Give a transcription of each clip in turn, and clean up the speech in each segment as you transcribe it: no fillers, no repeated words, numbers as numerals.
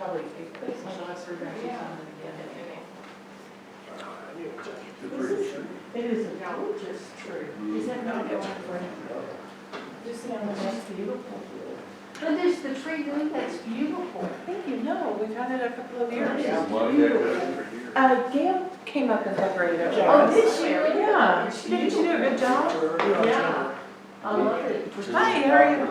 probably take place unless we're going to do something again anyway. It is a gorgeous tree. Is that not going for just down the that's beautiful. But there's the tree doing that's beautiful. Thank you. No, we've had it a couple of years. It's beautiful. Gail came up and decorated it. Oh, did she? Yeah. Didn't she do a good job? Yeah. I love it. Hi, how are you?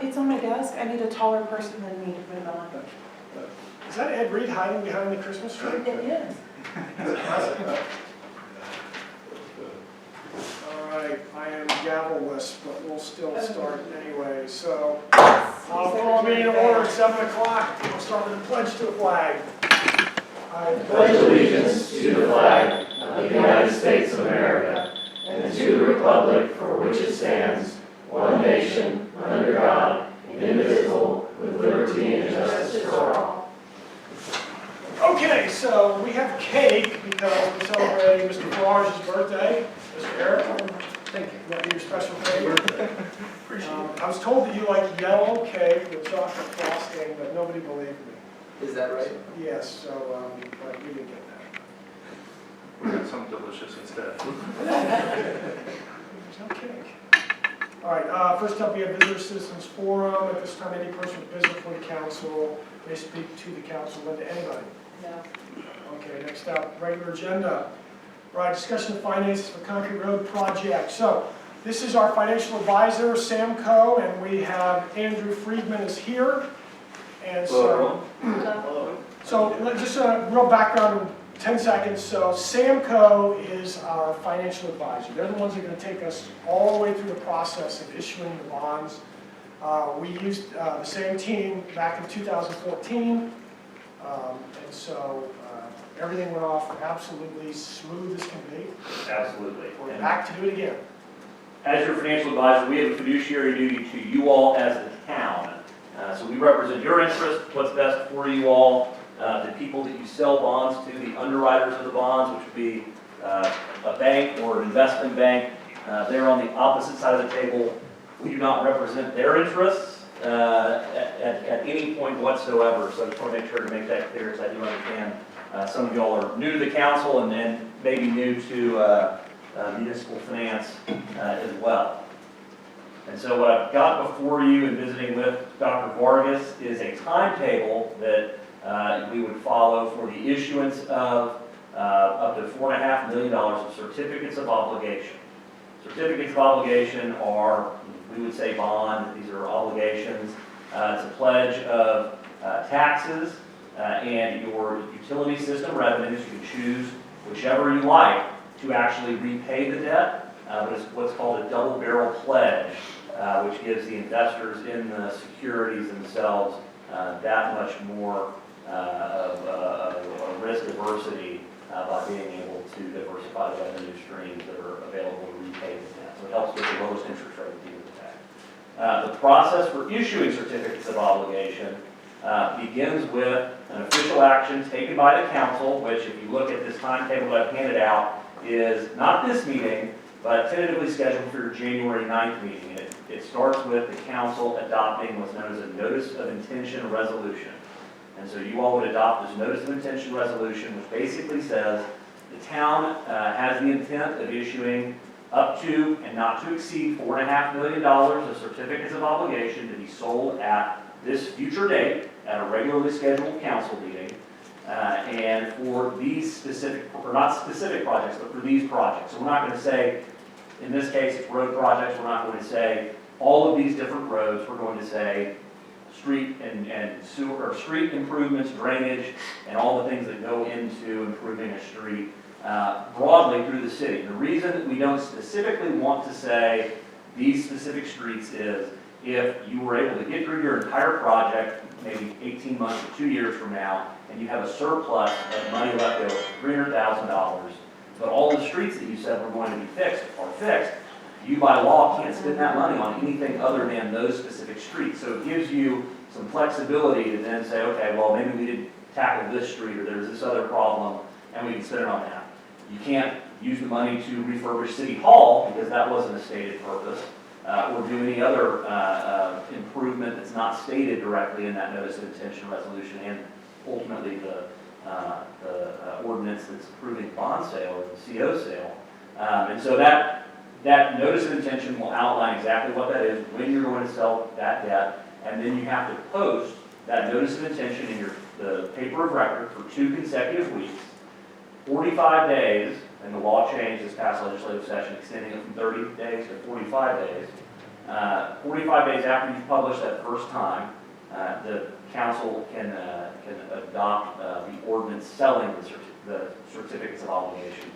It's on my desk. I need a taller person than me to put it on. Is that Ed Reed hiding behind the Christmas tree? It is. All right, I am gavel-less, but we'll still start anyway. So I'll call a meeting to order at 7 o'clock. We'll start with a pledge to the flag. I pledge allegiance to the flag of the United States of America and to the republic for which it stands, one nation, under God, indivisible, with liberty and justice for all. Okay, so we have cake because we're celebrating Mr. Farage's birthday. Mr. Eric, thank you. That'd be your special favor. I was told that you like yellow cake with chocolate frosting, but nobody believed me. Is that right? Yes, so but we didn't get that. We got something delicious instead. There's no cake. All right, first up we have Visitor Citizens Forum. At this time, any person with business for the council may speak to the council, then to anybody. No. Okay, next up, regular agenda. All right, discussion of finances for Concrete Road project. So this is our financial advisor, Samco, and we have Andrew Friedman is here. And so, just a real background in 10 seconds. So Samco is our financial advisor. They're the ones that are going to take us all the way through the process of issuing the bonds. We used the same team back in 2014. And so everything went off absolutely smooth as can be. Absolutely. We're back to do it again. As your financial advisor, we have a fiduciary duty to you all as the town. So we represent your interest, what's best for you all, the people that you sell bonds to, the underwriters of the bonds, which would be a bank or an investment bank. They're on the opposite side of the table. We do not represent their interests at any point whatsoever. So I just want to make sure to make that clear, because I do understand some of y'all are new to the council and then maybe new to municipal finance as well. And so what I've got before you in visiting with Dr. Vargas is a timetable that we would follow for the issuance of up to $4.5 million of certificates of obligation. Certificates of obligation are, we would say bond, these are obligations. It's a pledge of taxes and your utility system revenues. You can choose whichever you like to actually repay the debt. But it's what's called a double barrel pledge, which gives the investors in the securities themselves that much more of risk diversity by being able to diversify the revenue streams that are available to repay the debt. So it helps with the lowest interest rate at the end of the day. The process for issuing certificates of obligation begins with an official action taken by the council, which if you look at this timetable that I've handed out, is not this meeting, but tentatively scheduled for your January 9th meeting. And it starts with the council adopting what's known as a notice of intention resolution. And so you all would adopt this notice of intention resolution, which basically says the town has the intent of issuing up to and not to exceed $4.5 million of certificates of obligation to be sold at this future date at a regularly scheduled council meeting. And for these specific, or not specific projects, but for these projects. So we're not going to say, in this case, it's road projects. We're not going to say all of these different roads. We're going to say street and sewer, or street improvements, drainage, and all the things that go into improving a street broadly through the city. The reason that we don't specifically want to say these specific streets is if you were able to get through your entire project, maybe 18 months or 2 years from now, and you have a surplus of money left over, $300,000, but all the streets that you said were going to be fixed are fixed, you by law can't spend that money on anything other than those specific streets. So it gives you some flexibility to then say, okay, well, maybe we didn't tackle this street, or there's this other problem, and we can spend it on that. You can't use the money to refurbish City Hall, because that wasn't a stated purpose, or do any other improvement that's it's not stated directly in that notice of intention resolution and ultimately the ordinance that's approving the bond sale or the CO sale. And so that notice of intention will outline exactly what that is, when you're going to sell that debt, and then you have to post that notice of intention in the paper of record for 2 consecutive weeks, 45 days, and the law changed this past legislative session, extending it from 30 days to 45 days. 45 days after you've published that first time, the council can adopt the ordinance selling the certificates of obligation.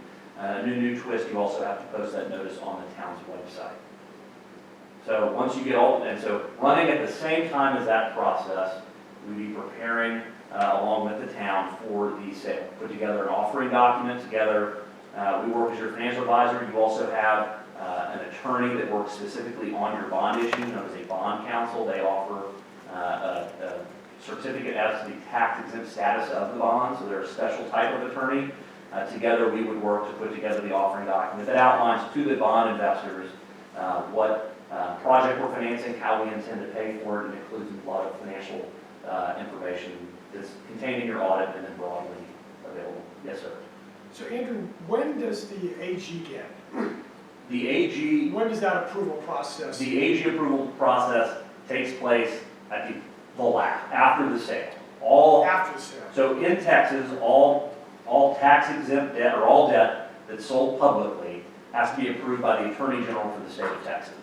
New twist, you also have to post that notice on the town's website. So once you get all, and so running at the same time as that process, we'd be preparing along with the town for the sale. Put together an offering document together. We work as your financial advisor. You also have an attorney that works specifically on your bond issue, known as a bond counsel. They offer a certificate as to the tax exempt status of the bond, so they're a special type of attorney. Together we would work to put together the offering document that outlines to the bond investors what project we're financing, how we intend to pay for it, and includes a lot of financial information that's contained in your audit and then broadly available. Yes, sir. So Andrew, when does the AG get? The AG, When does that approval process? the AG approval process takes place at the last, after the sale. All, After the sale? so in Texas, all tax exempt debt or all debt that's sold publicly has to be approved by the Attorney General for the state of Texas.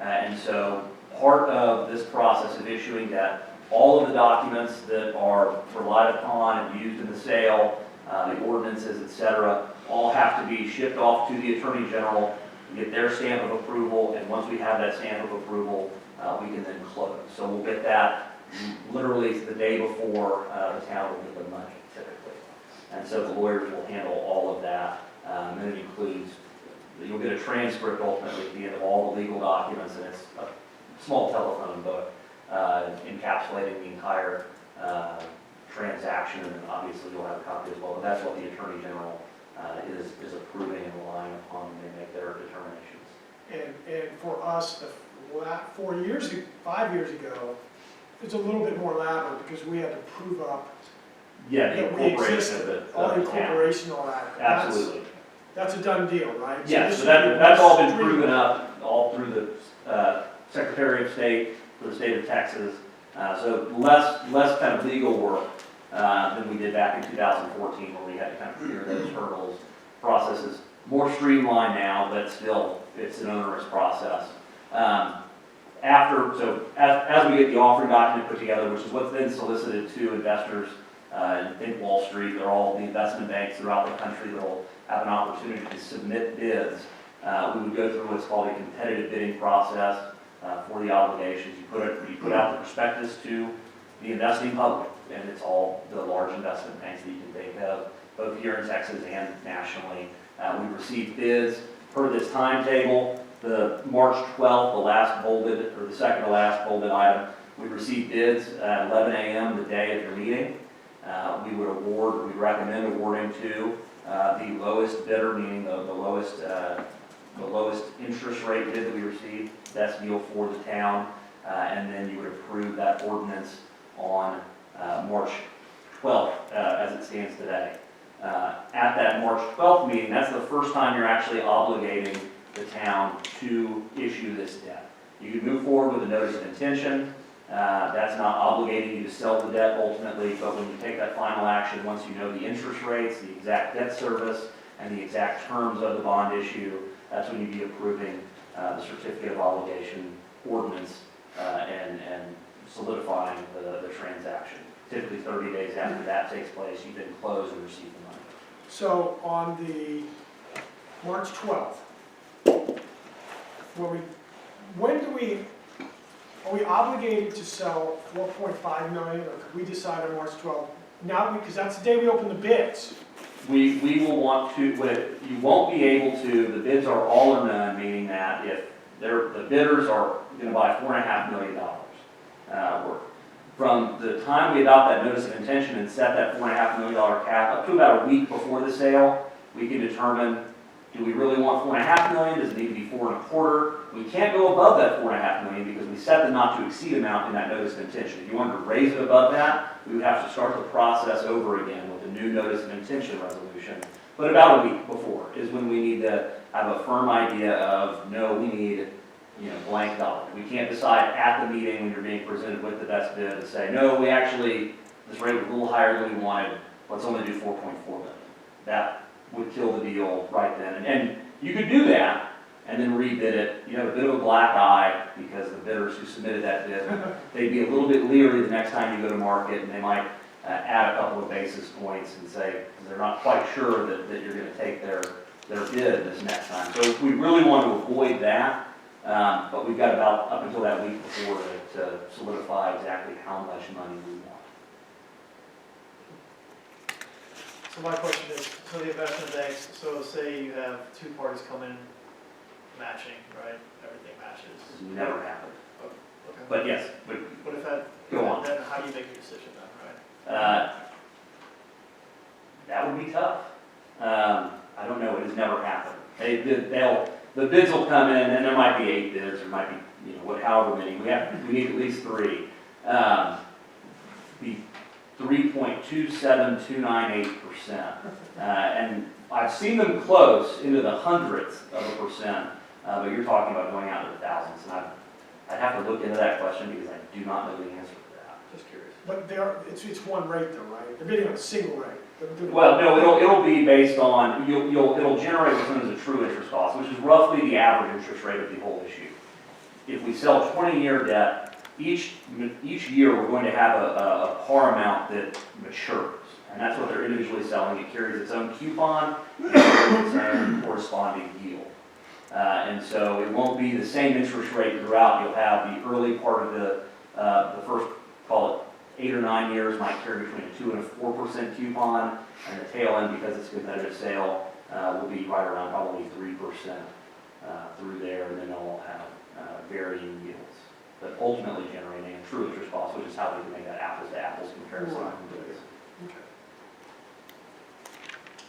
And so part of this process of issuing debt, all of the documents that are relied upon and used in the sale, the ordinances, et cetera, all have to be shipped off to the Attorney General, get their stamp of approval, and once we have that stamp of approval, we can then close. So we'll get that literally the day before the town will get the money, typically. And so the lawyers will handle all of that, and it includes, you'll get a transcript ultimately at the end of all the legal documents, and it's a small telephone book encapsulating the entire transaction, and obviously you'll have a copy as well, but that's what the Attorney General is approving and relying upon when they make their determinations. And for us, 5 years ago, it's a little bit more elaborate because we had to prove up Yeah, the that we incorporation existed, of all the the town. incorporation, all that. Absolutely. That's a done deal, right? Yeah, this so would be that's all been streamlined. proven up all through the Secretary of State for the state of Texas. So less kind of legal work than we did back in 2014 when we had to kind of clear those hurdles. Process is more streamlined now, but still it's an onerous process. As we get the offering document put together, which is what's then solicited to investors, and think Wall Street, they're all the investment banks throughout the country that will have an opportunity to submit bids. We would go through what's called a competitive bidding process for the obligations. You put out the prospectus to the investing public, and it's all the large investment banks that you can think of, both here in Texas and nationally. We received bids per this timetable. The March 12th, the last bolded, or the second to last bolded item, we received bids at 11 a.m. the day of your meeting. We recommend awarding to the lowest bidder, meaning the lowest interest rate bid that we received, best deal for the town, and then you would approve that ordinance on March 12th as it stands today. At that March 12th meeting, that's the first time you're actually obligating the town to issue this debt. You can move forward with a notice of intention. That's not obligating you to sell the debt ultimately, but when you take that final action, once you know the interest rates, the exact debt service, and the exact terms of the bond issue, that's when you'd be approving the certificate of obligation ordinance and solidifying the transaction. Typically 30 days after that takes place, you then close and receive the money. So on the March 12th, are we obligated to sell 4.5 million, or could we decide on March 12th? Now, because that's the day we open the bids. We will want to, you won't be able to, the bids are all or none, meaning that if the bidders are going to buy $4.5 million worth. From the time we adopt that notice of intention and set that $4.5 million cap up to about a week before the sale, we can determine Do we really want 4.5 million? Does it need to be 4.25? We can't go above that 4.5 million because we set the not to exceed amount in that notice of intention. If you wanted to raise it above that, we would have to start the process over again with a new notice of intention resolution. But about a week before is when we need to have a firm idea of, no, we need, blank dollar. We can't decide at the meeting when you're being presented with the best bid to say, no, we actually, this rate was a little higher than we wanted, let's only do 4.4 million. That would kill the deal right then. And you could do that and then rebid it. You have a bit of a black eye because the bidders who submitted that bid, they'd be a little bit leery the next time you go to market, and they might add a couple of basis points and say, because they're not quite sure that you're going to take their bid this next time. So we really want to avoid that, but we've got about up until that week before to solidify exactly how much money we want. So my question is, so the investment banks, so say you have two parties come in matching, right? Everything matches. This never happened. Okay. But yes, but What if that, Go on. then how do you make your decision then, right? That would be tough. I don't know, it has never happened. The bids will come in, and there might be 8 bids, there might be, however many. We need at least 3. Be 3.27298%. And I've seen them close into the hundredths of a percent, but you're talking about going out into the thousands. And I'd have to look into that question because I do not know the answer to that. Just curious. But it's one rate though, right? They're bidding on a single rate. Well, no, it'll be based on, it'll generate what's known as a true interest cost, which is roughly the average interest rate of the whole issue. If we sell 20-year debt, each year we're going to have a par amount that matures. And that's what they're individually selling. It carries its own coupon, it carries its own corresponding yield. And so it won't be the same interest rate throughout. You'll have the early part of the first, call it 8 or 9 years, might carry between a 2 and a 4% coupon, and the tail end, because it's a competitive sale, will be right around probably 3% through there, and then they'll all have varying yields. But ultimately generating a true interest cost, which is how we can make that apples to apples comparison. Right.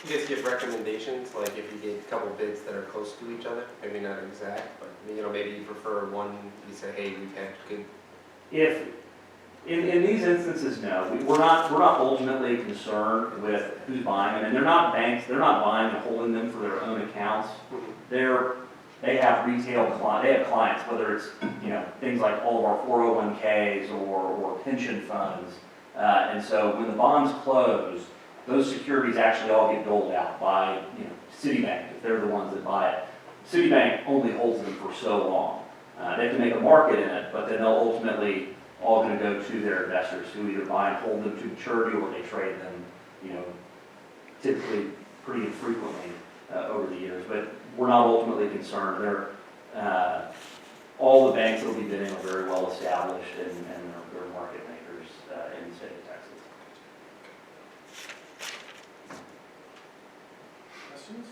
You guys give recommendations, like if you get a couple bids that are close to each other, maybe not exact, but maybe you prefer one, you say, hey, we've had good. If in these instances, no, we're not ultimately concerned with who's buying them, and they're not banks. They're not buying and holding them for their own accounts. They have retail clients. They have clients, whether it's things like all of our 401ks or pension funds, and so when the bonds close, those securities actually all get doled out by Citibank if they're the ones that buy it. Citibank only holds them for so long. They have to make a market in it, but then they'll ultimately all going to go to their investors who either buy and hold them to maturity or they trade them, typically pretty infrequently over the years. But we're not ultimately concerned. All the banks that will be bidding are very well established and they're market makers in the state of Texas. Questions?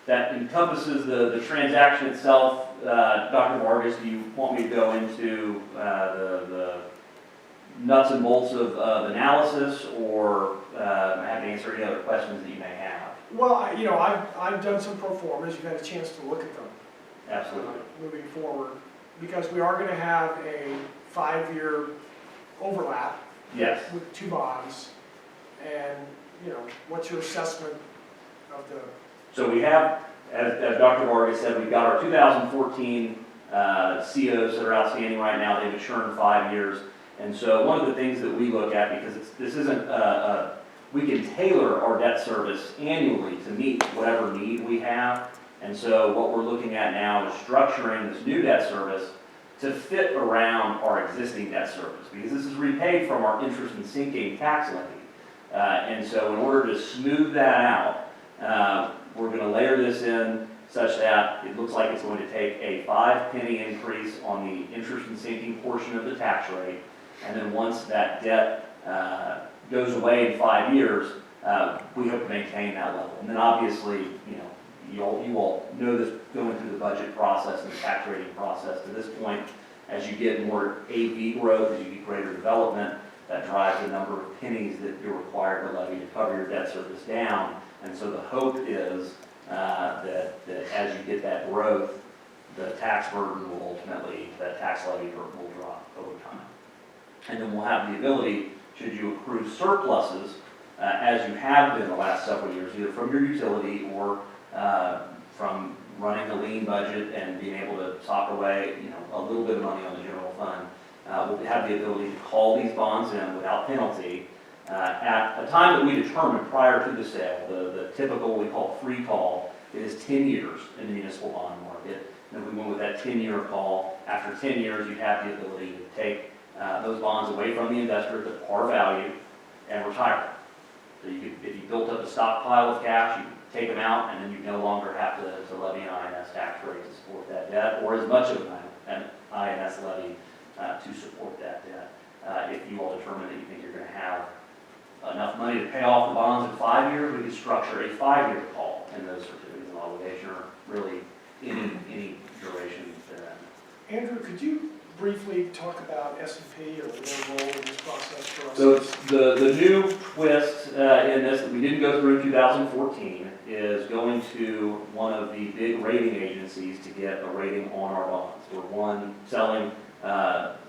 That encompasses the transaction itself. Dr. Vargas, do you want me to go into the nuts and bolts of analysis, or I have to answer any other questions that you may have? Well, I've done some pro formas. You've had a chance to look at them. Absolutely. Moving forward, because we are going to have a 5-year overlap. Yes. With 2 bonds, and what's your assessment of the? So we have, as Dr. Vargas said, we've got our 2014 COs that are outstanding right now. They mature in 5 years. And so one of the things that we look at, because this isn't, we can tailor our debt service annually to meet whatever need we have. And so what we're looking at now is structuring this new debt service to fit around our existing debt service, because this is repaid from our interest and sinking tax levy. And so in order to smooth that out, we're going to layer this in such that it looks like it's going to take a 5-penny increase on the interest and sinking portion of the tax rate. And then once that debt goes away in 5 years, we hope to maintain that level. And then obviously, you all know this going through the budget process and the tax rating process. To this point, as you get more AV growth, as you get greater development, that drives the number of pennies that you're required to levy to cover your debt service down. And so the hope is that as you get that growth, the tax burden will ultimately, that tax levy burden will drop over time. And then we'll have the ability, should you accrue surpluses, as you have been the last several years, either from your utility or from running a lean budget and being able to sock away, a little bit of money on the general fund, we'll have the ability to call these bonds in without penalty at a time that we determine prior to the sale. The typical, we call free call, is 10 years in the municipal bond market. And if we went with that 10-year call, after 10 years, you have the ability to take those bonds away from the investors at par value and retire them. So you could, if you built up a stockpile of cash, you could take them out, and then you no longer have to levy an INS tax rate to support that debt, or as much of an INS levy to support that debt. If you all determine that you think you're going to have enough money to pay off the bonds in 5 years, we could structure a 5-year call in those certificates of obligation, or really any duration therein. Andrew, could you briefly talk about S&P or their role in this process for us? So it's the new twist in this that we didn't go through in 2014 is going to one of the big rating agencies to get a rating on our bonds. We're selling,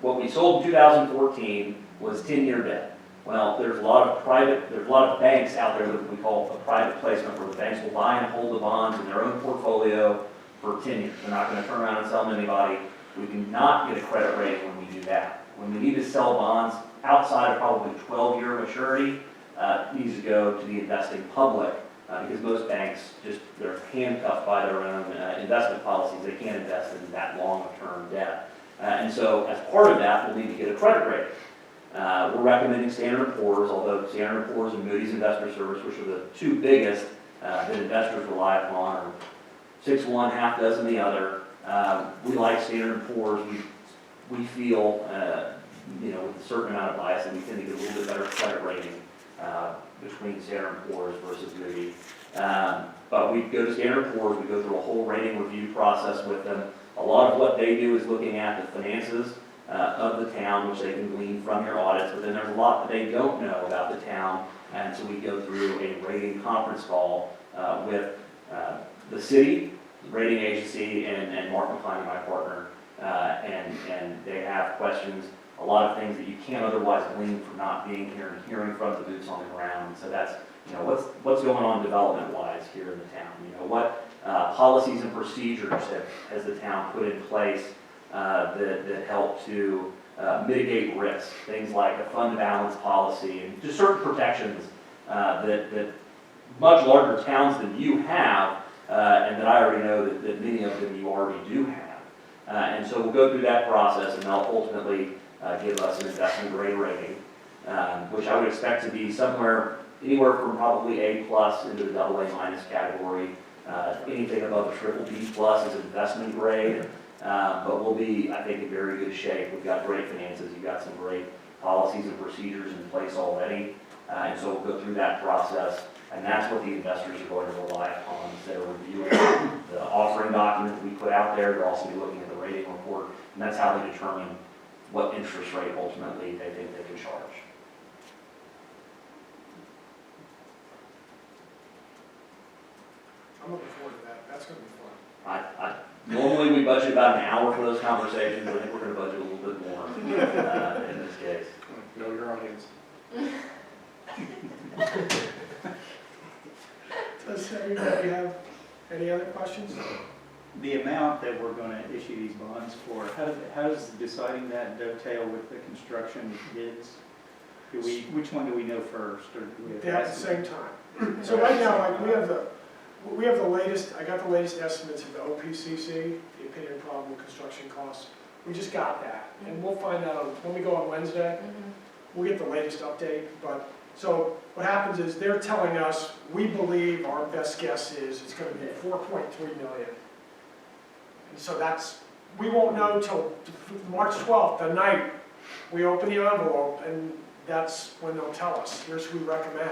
what we sold in 2014 was 10-year debt. Well, there's a lot of banks out there that we call a private placement, where the banks will buy and hold the bonds in their own portfolio for 10 years. They're not going to turn around and sell them to anybody. We can not get a credit rating when we do that. When we need to sell bonds outside of probably 12-year maturity, it needs to go to the investing public, because most banks they're handcuffed by their own investment policies. They can't invest in that long-term debt. And so as part of that, we'll need to get a credit rating. We're recommending Standard & Poor's, although Standard & Poor's and Moody's Investor Service, which are the two biggest that investors rely upon, are 6 one, half dozen the other. We like Standard & Poor's. We feel, with a certain amount of bias, that we tend to get a little bit better credit rating between Standard & Poor's versus Moody's. But we go to Standard & Poor's, we go through a whole rating review process with them. A lot of what they do is looking at the finances of the town, which they can glean from your audits, but then there's a lot that they don't know about the town, and so we go through a rating conference call with the city, the rating agency, and Mark McClain, my partner, and they have questions, a lot of things that you can't otherwise glean from not being here and hearing from the boots on the ground. So that's, what's going on development-wise here in the town? What policies and procedures has the town put in place that help to mitigate risk, things like a fund balance policy and just certain protections that much larger towns than you have, and that I already know that many of them you already do have. And so we'll go through that process, and they'll ultimately give us an investment grade rating, which I would expect to be anywhere from probably A+ into the AA- category. Anything above a BBB+ is investment grade. But we'll be, I think, in very good shape. We've got great finances. You've got some great policies and procedures in place already. And so we'll go through that process. And that's what the investors are going to rely upon. They're reviewing the offering document that we put out there. They'll also be looking at the rating report. And that's how they determine what interest rate ultimately they think they can charge. I'm looking forward to that. That's going to be fun. Normally we budget about an hour for those conversations. I think we're going to budget a little bit more in this case. Know your audience. Does anybody have any other questions? The amount that we're going to issue these bonds for, how does deciding that dovetail with the construction bids? Which one do we know first, or do we have? They have at the same time. So right now, we have the latest, I got the latest estimates of the OPCC, the opinion of probable construction costs. We just got that, and we'll find out when we go on Wednesday. We'll get the latest update. But so what happens is they're telling us, we believe our best guess is it's going to be 4.3 million. And so we won't know till March 12th, the night we open the envelope, and that's when they'll tell us, here's who we recommend.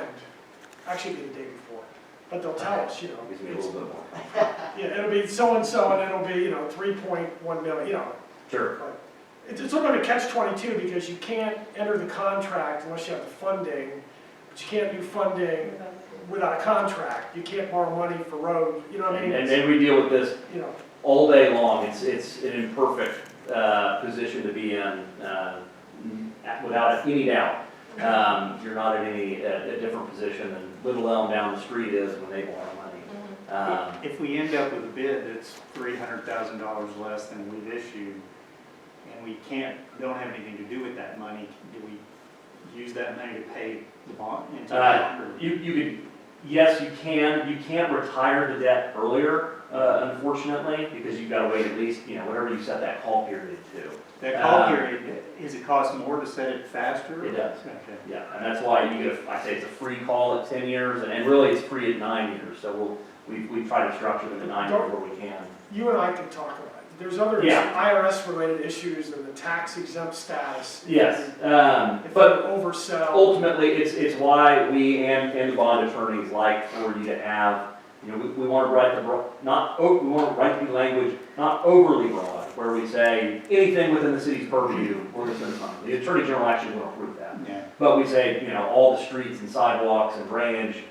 Actually, it'll be the day before. But they'll tell us, Gives me a it's, little bit more. yeah, it'll be so-and-so, and it'll be, 3.1 million, Sure. But it's sort of a catch-22, because you can't enter the contract unless you have the funding, but you can't do funding without a contract. You can't borrow money for roads, you know what I mean? And then we deal with this You know, all day long. It's an imperfect position to be in, without any doubt. You're not in a different position than Little Elm down the street is when they borrow money. If we end up with a bid that's $300,000 less than we've issued, and we don't have anything to do with that money, do we use that money to pay the bond into the bond? or- You could, yes, you can. You can't retire the debt earlier, unfortunately, because you've got to wait at least, whatever you set that call period to. That call period, is it cost more to set it faster? It does. Okay. Yeah, and that's why I say it's a free call at 10 years, and really it's free at 9 years. So we try to structure them at 9 years where we can. you and I can talk about it. There's other Yeah. IRS-related issues and the tax exempt status. Yes, If but you oversell. ultimately, it's why we and the bond attorneys like for you to have, we want to write we want to write the language not overly broad, where we say anything within the city's purview, we're going to send money. The Attorney General actually will approve that. Yeah. But we say, all the streets and sidewalks and drainage,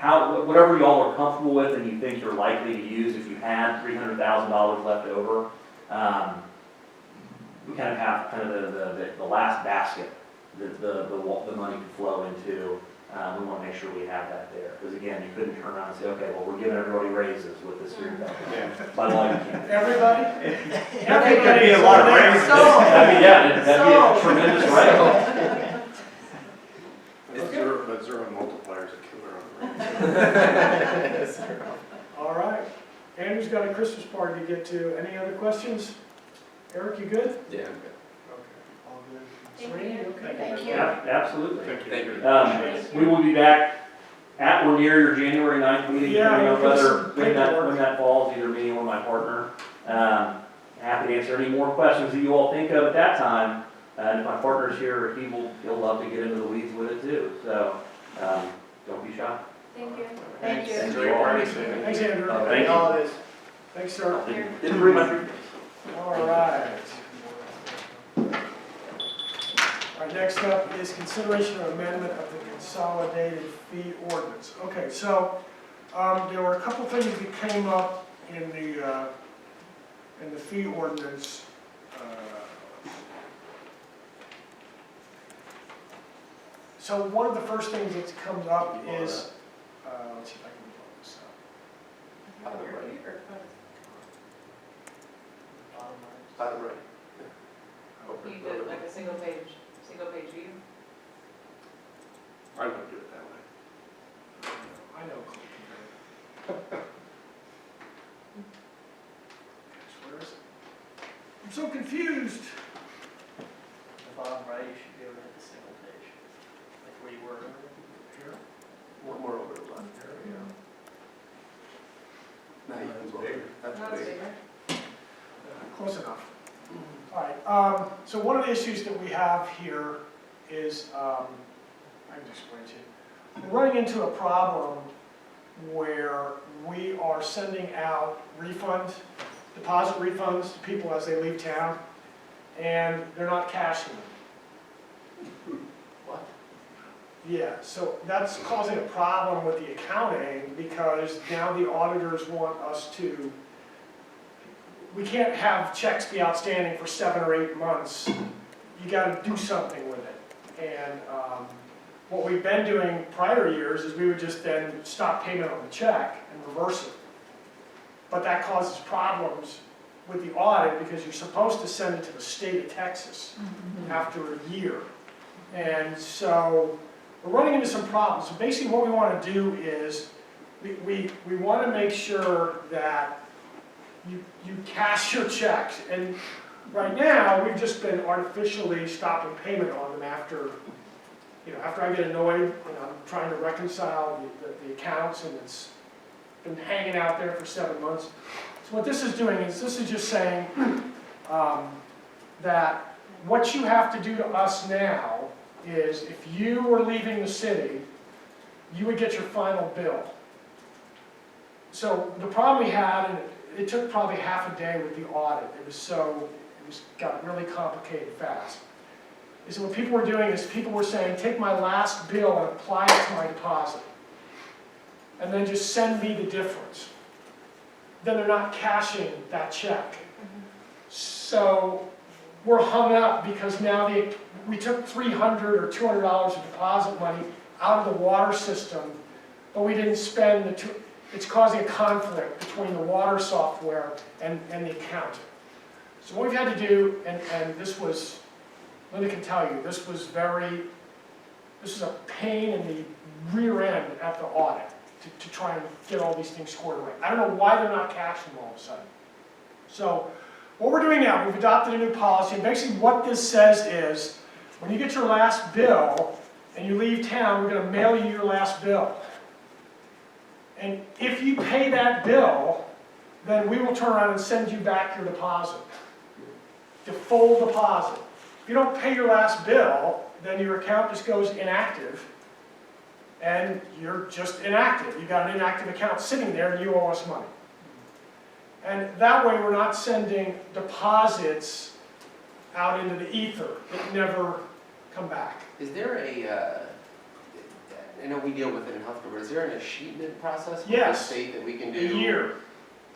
whatever y'all are comfortable with and you think you're likely to use if you had $300,000 left over, we kind of have the last basket that the money can flow into. We want to make sure we have that there. Because again, you couldn't turn around and say, okay, well, we're giving everybody raises with this $300,000. Yeah. By law, you can't. Everybody? There could be a lot of raises. That'd be a tremendous raise. It's zero multipliers a killer. All right. Andrew's got a Christmas party to get to. Any other questions? Eric, you good? Yeah, I'm good. Okay. All good. Serene, you okay? Thank you. Yeah, absolutely. Thank you. We will be back at or near your January 9th meeting, Yeah, depending on we'll get whether, some paperwork. when that falls, either me or my partner. Happy to answer any more questions that you all think of at that time. And if my partner's here, he'll love to get into the weeds with it too. So, don't be shy. Thank you. Thank you. Enjoy your party. Thanks, Andrew. Thank Happy you. holidays. Thanks, sir. Didn't bring my All right. All right, next up is consideration of amendment of the consolidated fee ordinance. Okay, so there were a couple things that came up in the fee ordinance. So one of the first things that comes up is, let's see if I can pull this up. Bottom right. You did like a single page view? I wouldn't do it that way. I know. Where is it? I'm so confused. The bottom right, you should be able to hit the single page, like where you were earlier. Here. One more over to the left. There we go. Now you can go bigger. That's Not big. bigger. Close enough. All right, so one of the issues that we have here is, I can explain to you. We're running into a problem where we are sending out refunds, deposit refunds to people as they leave town, and they're not cashing them. What? Yeah, so that's causing a problem with the accounting because now the auditors want us to, we can't have checks be outstanding for 7 or 8 months. You gotta do something with it. And what we've been doing prior years is we would just then stop payment on the check and reverse it. But that causes problems with the audit because you're supposed to send it to the state of Texas after a year. And so we're running into some problems. So basically what we want to do is we want to make sure that you cash your checks. And right now, we've just been artificially stopping payment on them after I get annoyed and I'm trying to reconcile the accounts and it's been hanging out there for 7 months. So what this is doing is this is just saying that what you have to do to us now is if you were leaving the city, you would get your final bill. So the problem we had, and it took probably half a day with the audit, it got really complicated fast, is what people were doing is people were saying, take my last bill and apply it to my deposit. and then just send me the difference. Then they're not cashing that check. So we're hung up because now we took $300 or $200 of deposit money out of the water system, but we didn't spend the two. It's causing a conflict between the water software and the accounting. So what we've had to do, and this was, Linda can tell you, this was a pain in the rear end at the audit to try and get all these things squared away. I don't know why they're not cashing them all of a sudden. So what we're doing now, we've adopted a new policy, and basically what this says is, when you get your last bill and you leave town, we're going to mail you your last bill. And if you pay that bill, then we will turn around and send you back your deposit, the full deposit. If you don't pay your last bill, then your account just goes inactive, and you're just inactive. You've got an inactive account sitting there, and you owe us money. And that way, we're not sending deposits out into the ether that never come back. Is there I know we deal with it in healthcare, but is there an achievement process with the Yes. state that we can A do? year.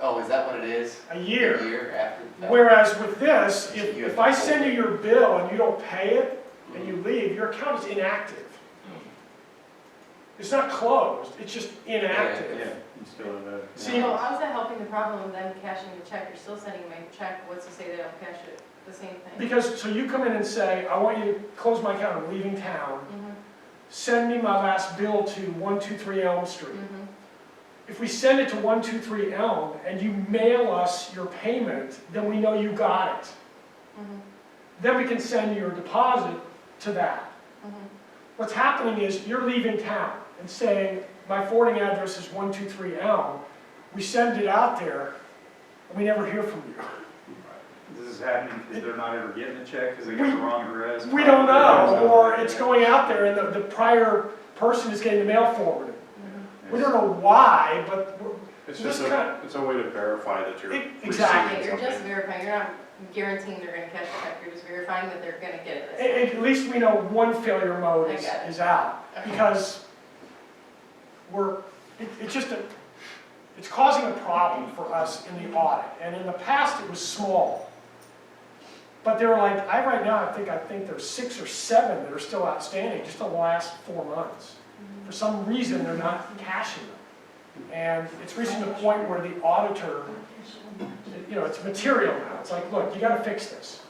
Oh, is that what it is? A year. A year after that? Whereas with this, You have if to I hold send you it. your bill and you don't pay it, and you leave, your account is inactive. It's not closed, it's just inactive. Yeah, you still have that. See, So how's that helping the problem of them cashing the check? You're still sending them a check, what's to say they don't cash it? The same thing? because, so you come in and say, I want you to close my account, I'm leaving town, Mhm, send me my last bill to 123 Elm Street. mhm. If we send it to 123 Elm and you mail us your payment, then we know you got it. Mhm, Then we can send your deposit to that. mhm. What's happening is you're leaving town and saying, my forwarding address is 123 Elm. We send it out there, and we never hear from you. This is happening because they're not ever getting a check because they got the wrong address. We don't know, or it's going out there and the prior person is getting the mail forwarded. We don't know why, but It's this just kind it's a way to verify that you're Exactly. receiving Okay, you're just something. verifying, you're not guaranteeing they're gonna cash the check, you're just verifying that they're gonna get it. at least we know one failure mode I get it. is out. Okay. Because it's causing a problem for us in the audit. And in the past, it was small. But there are right now, I think there's 6 or 7 that are still outstanding, just in the last 4 months. For some reason, they're not cashing them. And it's reaching the point where the auditor, it's material now. It's like, look, you gotta fix this.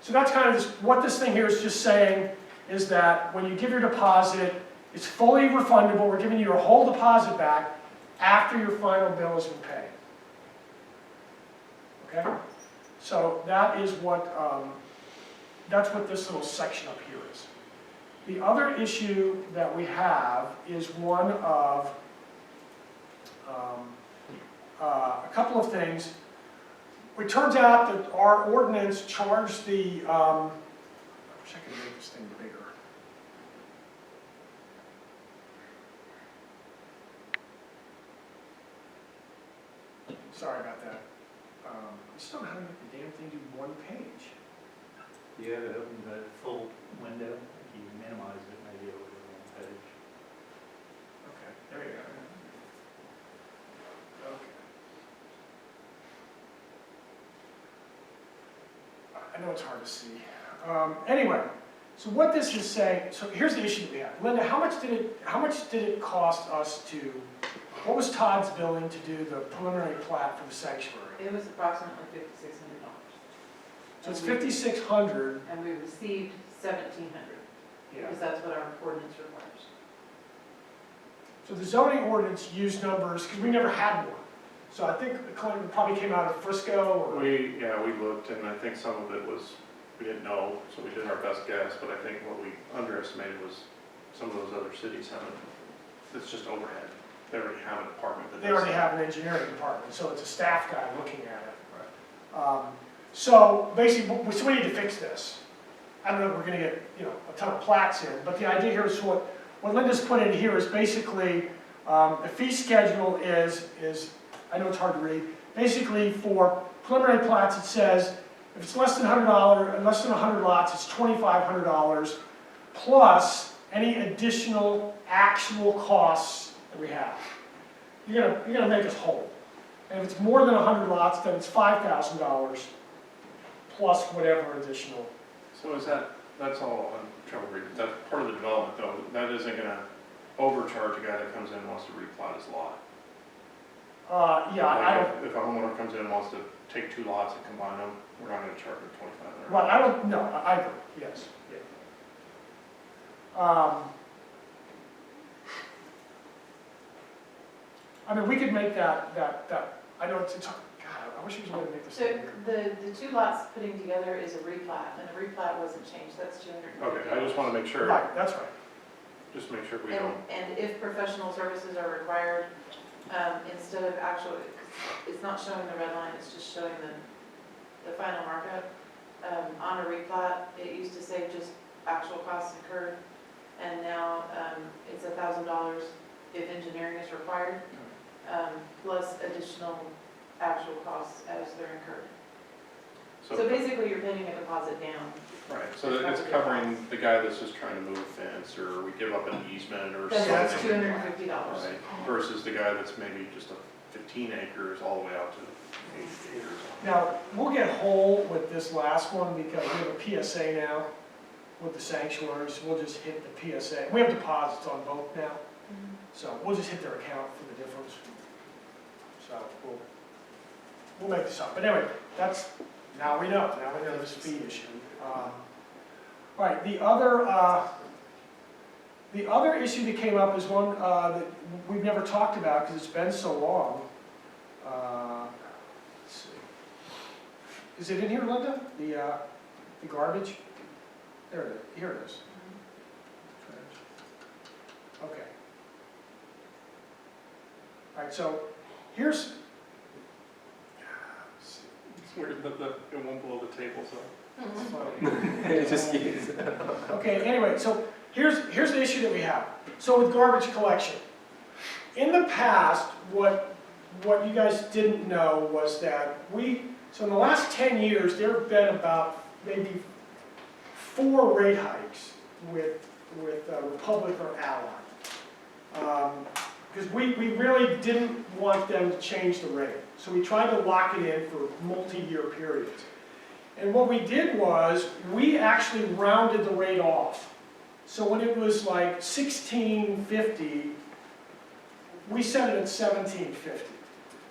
So that's kind of what this thing here is just saying, is that when you give your deposit, it's fully refundable. We're giving you your whole deposit back after your final bill has been paid. Okay? So that is that's what this little section up here is. The other issue that we have is one of a couple of things. It turns out that our ordinance charged the, I wish I could make this thing bigger. Sorry about that. I just don't know how to make the damn thing do one page. You have it open the full window, if you minimize it, maybe over one page. Okay, there you go. Okay. I know it's hard to see. Anyway, so what this is saying, so here's the issue we have. Linda, how much did it cost us what was Todd's billing to do the preliminary plat for the sanctuary? It was approximately $5,600. So it's $5,600. And we received $1,700, Yeah. because that's what our ordinance requires. So the zoning ordinance used numbers, because we never had one. So I think the claim probably came out of Frisco or. We looked, and I think some of it was, we didn't know, so we did our best guess, but I think what we underestimated was some of those other cities haven't, it's just overhead. They already have a department that does They already that. have an engineering department, so it's a staff guy looking at it. So basically, so we need to fix this. I don't know if we're going to get a ton of plats in, but the idea here is what Linda's put in here is basically the fee schedule is I know it's hard to read. Basically, for preliminary plats, it says if it's less than $100, less than 100 lots, it's $2,500 plus any additional actual costs that we have. You're gonna make us whole. And if it's more than 100 lots, then it's $5,000 plus whatever additional. So is that's all, I'm trying to read, that's part of the development though, that isn't gonna overcharge a guy that comes in and wants to replat his lot? Yeah, I Like don't, if a homeowner comes in and wants to take 2 lots and combine them, we're not gonna charge him $2,500. well, I don't, no, I agree, yes. I mean, we could make that, I know it's, God, I wish there was a way to make this. So the 2 lots putting together is a replat, and the replat wasn't changed, that's $250. Okay, I just wanna make sure, Right, that's right. just make sure we And, don't, and if professional services are required, instead of actual, it's not showing the red line, it's just showing the final markup. On a replat, it used to say just actual costs incurred, and now, it's $1,000 if engineering is required, plus additional actual costs as they're incurred. So basically, you're putting a deposit down. right, so that it's covering the guy that's just trying to move a fence, or we give up an easement or That's something. $250. Right, versus the guy that's maybe just a 15 acres all the way out to 8 acres. Now, we'll get whole with this last one because we have a PSA now with the sanctuaries. We'll just hit the PSA. We have deposits on both now, so we'll just hit their account for the difference. So we'll make this up. But anyway, now we know this fee issue. Right, the other issue that came up is one that we've never talked about because it's been so long. Let's see. Is it in here, Linda? The garbage? There it is. Here it is. Okay. All right, so here's. Let's see. It's weird that it won't blow the table, so. It's funny. It just keeps. Okay, anyway, so here's the issue that we have. So with garbage collection, in the past, what you guys didn't know was that so in the last 10 years, there have been about maybe 4 rate hikes with Republic or Ally. Because we really didn't want them to change the rate. So we tried to lock it in for multi-year periods. And what we did was, we actually rounded the rate off. So when it was like $16.50, we set it at $17.50.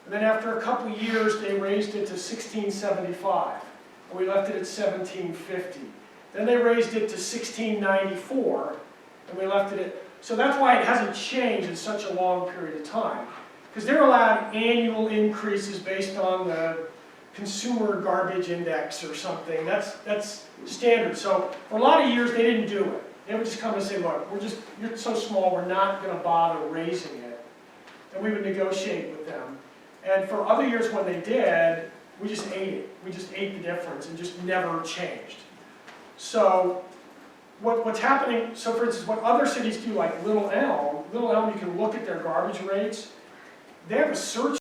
And then after a couple of years, they raised it to $16.75, and we left it at $17.50. Then they raised it to $16.94, and we left it at, so that's why it hasn't changed in such a long period of time. Because they're allowed annual increases based on the consumer garbage index or something. That's standard. So for a lot of years, they didn't do it. They would just come and say, look, you're so small, we're not going to bother raising it. And we would negotiate with them. And for other years when they did, we just ate it. We just ate the difference and just never changed. So what's happening, so for instance, what other cities do, like Little Elm, you can look at their garbage rates. They have a search